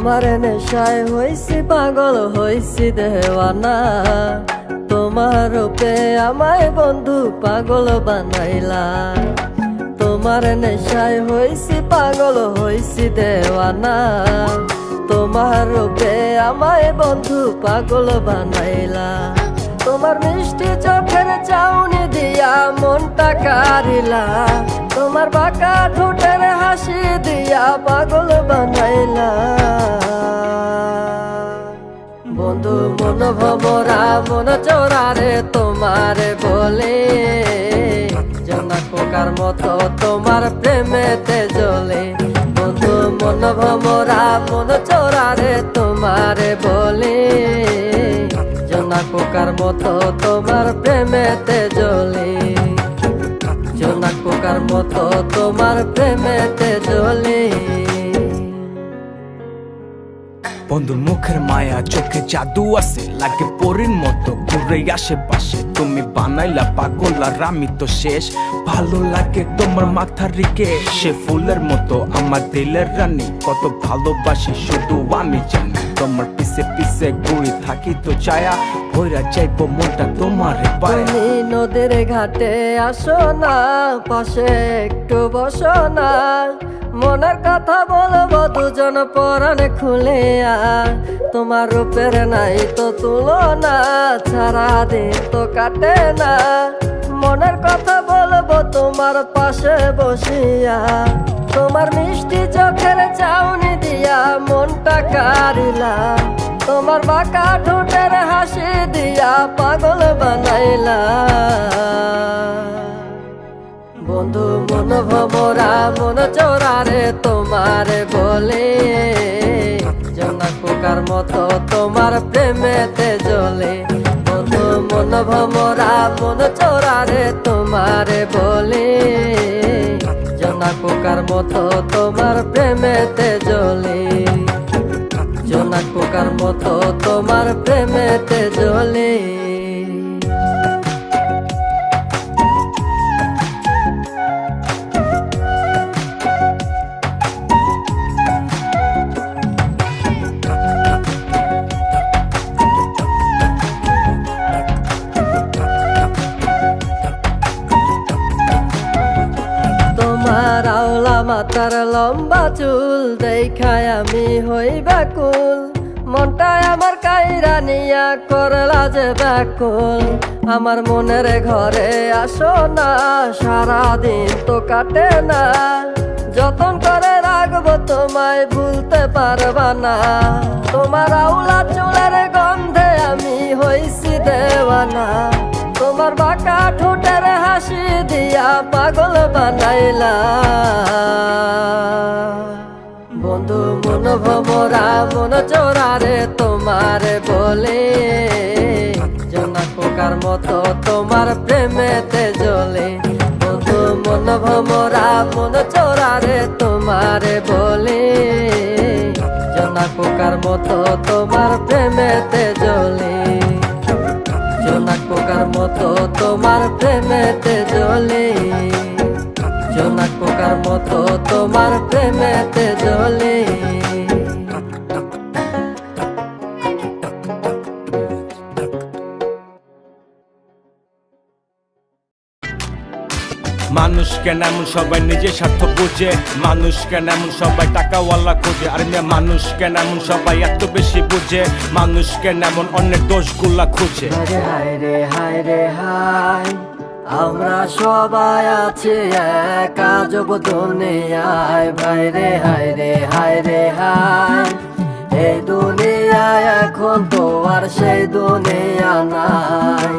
তোমার নেশায় হইছি পাগল হইছি দেওয়ানা। তোমার রূপে আমায় বন্ধু পাগল বানাইলা। তোমার নেশায় হইছি পাগল হইছি দেওয়ানা। তোমার রূপে আমায় বন্ধু পাগল বানাইলা। তোমার মিষ্টি চোখের চাউনি দিয়া মনটা কারিলা। তোমার বাঁকা ঠোঁটের হাসি দিয়া পাগল বানাইলা। বন্ধু মন ভমরা মন চোরারে তোমারে বলে, জোনাক পোকার মতো তোমার প্রেমেতে জ্বলে। বন্ধু মন ভমরা মন চোরারে তোমারে বলে, জোনাক পোকার মতো তোমার প্রেমেতে জ্বলে। জোনাক পোকার মতো তোমার প্রেমেতে জ্বলে। বন্ধুর মুখের মায়া চোখে জাদু আছে, লাগে পরীর মতো ঘুরে আশেপাশে। তুমি বানাইলা পাগল আর আমি তো শেষ। ভালো লাগে তোমার মাথার রিকে, সে ফুলের মতো আমার দিলের রানী। কত ভালোবাসি শুধু আমি জানি, তোমার পিছে পিছে ঘুরে থাকি তো ছায়া। ভৈরা চাইবো মনটা তোমার পায়ে। তুমি নদীর ঘাটে আসো না, পাশে একটু বসো না। মনের কথা বলবো দুজন পরাণ খুলে। তোমার রূপের নাই তো তুলনা, সারাদিন তো কাটে না। মনের কথা বলবো তোমার পাশে বসিয়া। তোমার মিষ্টি চোখের চাউনি দিয়া মনটা কারিলা। তোমার বাঁকা ঠোঁটের হাসি দিয়া পাগল বানাইলা। বন্ধু মন ভমরা মন চোরারে তোমারে বলে, জোনাক পোকার মতো তোমার প্রেমেতে জ্বলে। বন্ধু মন ভমরা মন চোরারে তোমারে বলে, জোনাক পোকার মতো তোমার প্রেমেতে জ্বলে। জোনাক পোকার মতো তোমার প্রেমেতে জ্বলে। তোমার আওলা মাথার লম্বা চুল দেখায় আমি হই ব্যাকুল। মনটায় আমার কাইরা নিয়া করলা যে ব্যাকুল। আমার মনের ঘরে আসো না, সারাদিন তো কাটে না। যতন করে রাখবো তোমায় ভুলতে পারবা না। তোমার আওলা চুলের গন্ধে আমি হইছি দেওয়ানা। তোমার বাঁকা ঠোঁটের হাসি দিয়া পাগল বানাইলা। বন্ধু মন ভমরা মন চোরারে তোমারে বলে, জোনাক পোকার মতো তোমার প্রেমেতে জ্বলে। বন্ধু মন ভমরা মন চোরারে তোমারে বলে, জোনাক পোকার মতো তোমার প্রেমেতে জ্বলে। জোনাক পোকার মতো তোমার প্রেমেতে জ্বলে। জোনাক পোকার মতো তোমার প্রেমেতে জ্বলে। মানুষ কেন এমন সবাই নিজের স্বার্থ বুঝে, মানুষ কেন এমন সবাই টাকাওয়ালা খোঁজে। আর মানুষ কেন এমন সবাই এত বেশি বুঝে, মানুষ কেন এমন অন্যের দোষগুলা খুঁজে। হায় রে হায় রে হায়, আমরা সবাই আছি এক আজব দুনিয়ায়। ভাই রে হায় রে হায় রে হায়, এই দুনিয়ায় এখন তো আর সেই দুনিয়া নাই।